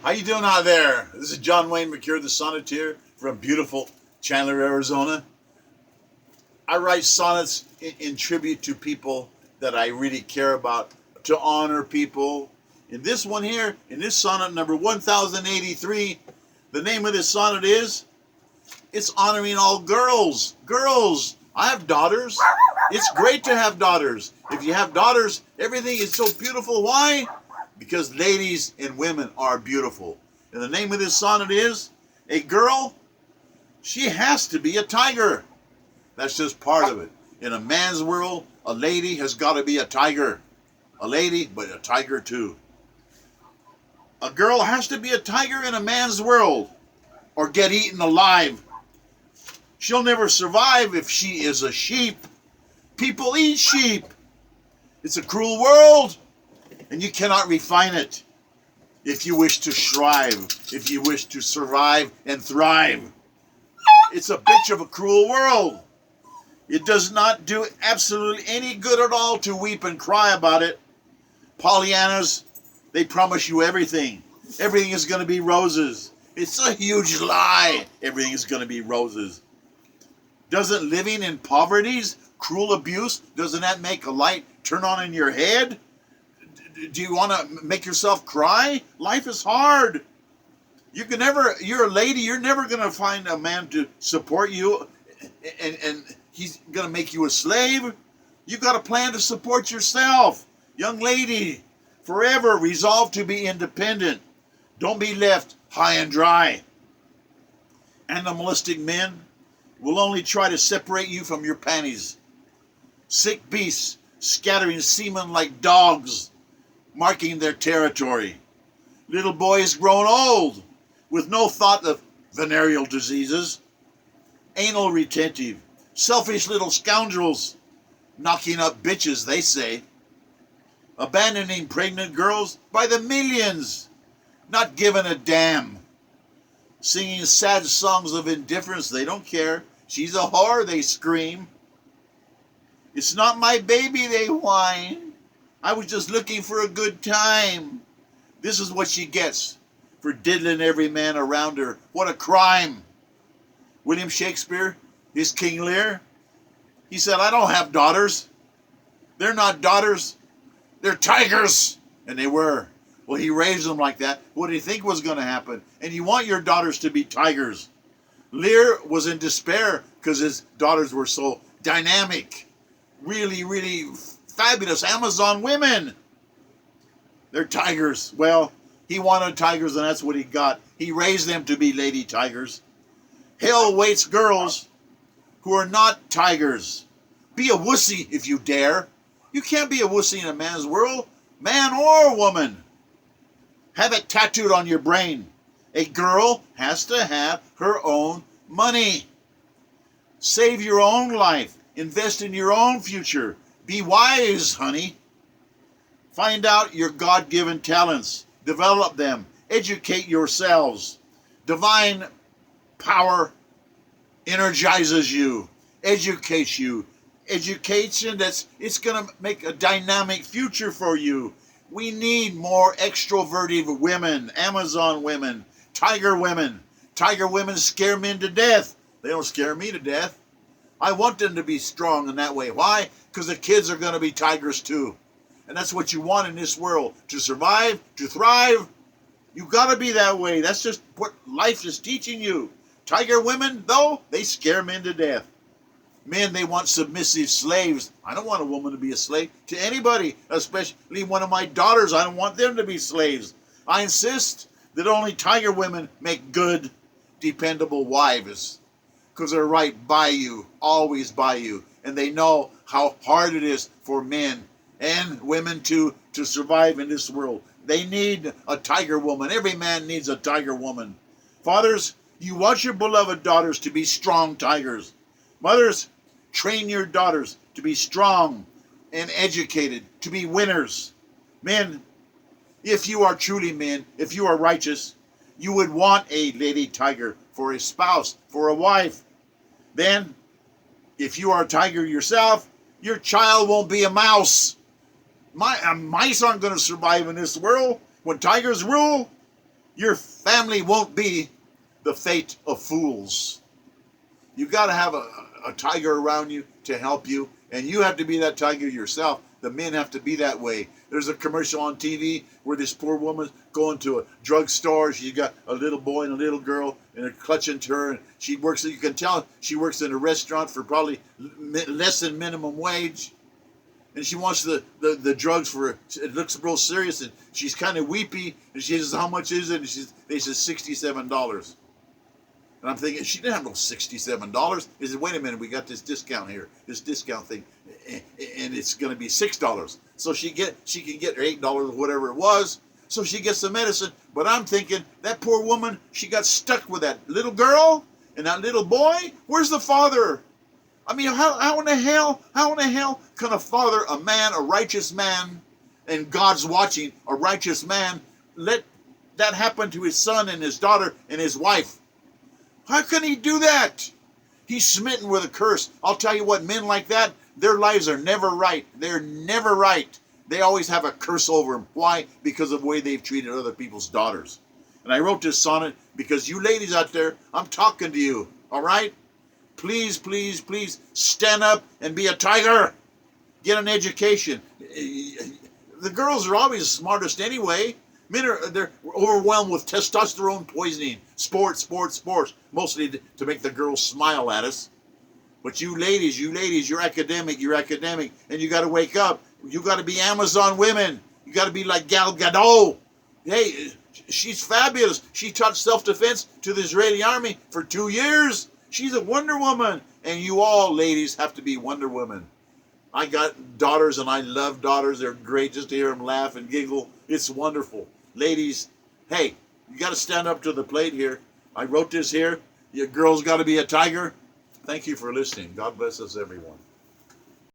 How you doing out there? This is John Wayne Mercure, the Sonneteer from beautiful Chandler, Arizona. I write sonnets in tribute to people that I really care about, to honor people. In this one here, in this sonnet number 1083, the name of this sonnet is, it's honoring all girls. Girls, I have daughters. It's great to have daughters. If you have daughters, everything is so beautiful. Why? Because ladies and women are beautiful. And the name of this sonnet is, a girl, she has to be a tiger. That's just part of it. In a man's world, a lady has got to be a tiger. A lady, but a tiger too. A girl has to be a tiger in a man's world, or get eaten alive. She'll never survive if she is a sheep. People eat sheep. It's a cruel world, and you cannot refine it if you wish to strive, if you wish to survive and thrive. It's a bitch of a cruel world. It does not do absolutely any good at all to weep and cry about it. Pollyannas, they promise you everything. Everything is going to be roses. It's a huge lie. Everything is going to be roses. Doesn't living in poverty's cruel abuse, doesn't that make a light turn on in your head? Do you want to make yourself cry? Life is hard. You're a lady, you're never going to find a man to support you and he's going to make you a slave. You got a plan to support yourself. Young lady, forever resolve to be independent. Don't be left high and dry. Animalistic men will only try to separate you from your panties. Sick beasts scattering semen like dogs, marking their territory. Little boys grown old with no thought of venereal diseases. Anal retentive, selfish little scoundrels, knocking up bitches, they say. Abandoning pregnant girls by the millions, not giving a damn. Singing sad songs of indifference, they don't care. She's a whore, they scream. It's not my baby, they whine. I was just looking for a good time. This is what she gets for diddling every man around her. What a crime. William Shakespeare, his King Lear, he said, I don't have daughters. They're not daughters. They're tigers. And they were. Well, he raised them like that. What did he think was going to happen? And you want your daughters to be tigers. Lear was in despair because his daughters were so dynamic. Really, really fabulous Amazon women. They're tigers. Well, he wanted tigers and that's what he got. He raised them to be lady tigers. Hell waits girls who are not tigers. Be a wussy if you dare. You can't be a wussy in a man's world, man or woman. Have it tattooed on your brain. A girl has to have her own money. Save your own life. Invest in your own future. Be wise, honey. Find out your God-given talents. Develop them. Educate yourselves. Divine power energizes you. Educates you. Education it's going to make a dynamic future for you. We need more extroverted women, Amazon women, tiger women. Tiger women scare men to death. They don't scare me to death. I want them to be strong in that way. Why? Because the kids are going to be tigers too. And that's what you want in this world. To survive, to thrive, you got to be that way. That's just what life is teaching you. Tiger women, though, they scare men to death. Men, they want submissive slaves. I don't want a woman to be a slave to anybody, especially one of my daughters. I don't want them to be slaves. I insist that only tiger women make good, dependable wives because they're right by you, always by you. And they know how hard it is for men and women to survive in this world. They need a tiger woman. Every man needs a tiger woman. Fathers, you want your beloved daughters to be strong tigers. Mothers, train your daughters to be strong and educated, to be winners. Men, if you are truly men, if you are righteous, you would want a lady tiger for a spouse, for a wife. Then, if you are a tiger yourself, your child won't be a mouse. Mice aren't going to survive in this world. When tigers rule, Your family won't be the fate of fools. You got to have a tiger around you to help you, and you have to be that tiger yourself. The men have to be that way. There's a commercial on TV where this poor woman's going to a drugstore. She's got a little boy and a little girl, and they're clutching to her. And she works. You can tell she works in a restaurant for probably less than minimum wage, and she wants the drugs for. It looks real serious, and she's kind of weepy. And she says, "How much is it?" And they said $67. And I'm thinking, she didn't have no $67. He said, wait a minute, we got this discount here, this discount thing, and it's going to be $6. So she can get her $8 or whatever it was. So she gets the medicine. But I'm thinking, that poor woman, she got stuck with that little girl and that little boy. Where's the father? I mean, how in the hell can a father, a man, a righteous man, and God's watching, a righteous man, let that happen to his son and his daughter and his wife? How can he do that? He's smitten with a curse. I'll tell you what, men like that, their lives are never right. They're never right. They always have a curse over them. Why? Because of the way they've treated other people's daughters. And I wrote this sonnet because you ladies out there, I'm talking to you, all right? Please, please, please stand up and be a tiger. Get an education. The girls are always the smartest anyway. Men they're overwhelmed with testosterone poisoning. Sports, mostly to make the girls smile at us. But you ladies, you're academic, and you got to wake up. You got to be Amazon women. You got to be like Gal Gadot. Hey, she's fabulous. She taught self-defense to the Israeli army for 2 years. She's a Wonder Woman. And you all, ladies, have to be Wonder Women. I got daughters, and I love daughters. They're great just to hear them laugh and giggle. It's wonderful. Ladies, hey, you got to stand up to the plate here. I wrote this here. Your girl's got to be a tiger. Thank you for listening. God bless us, everyone.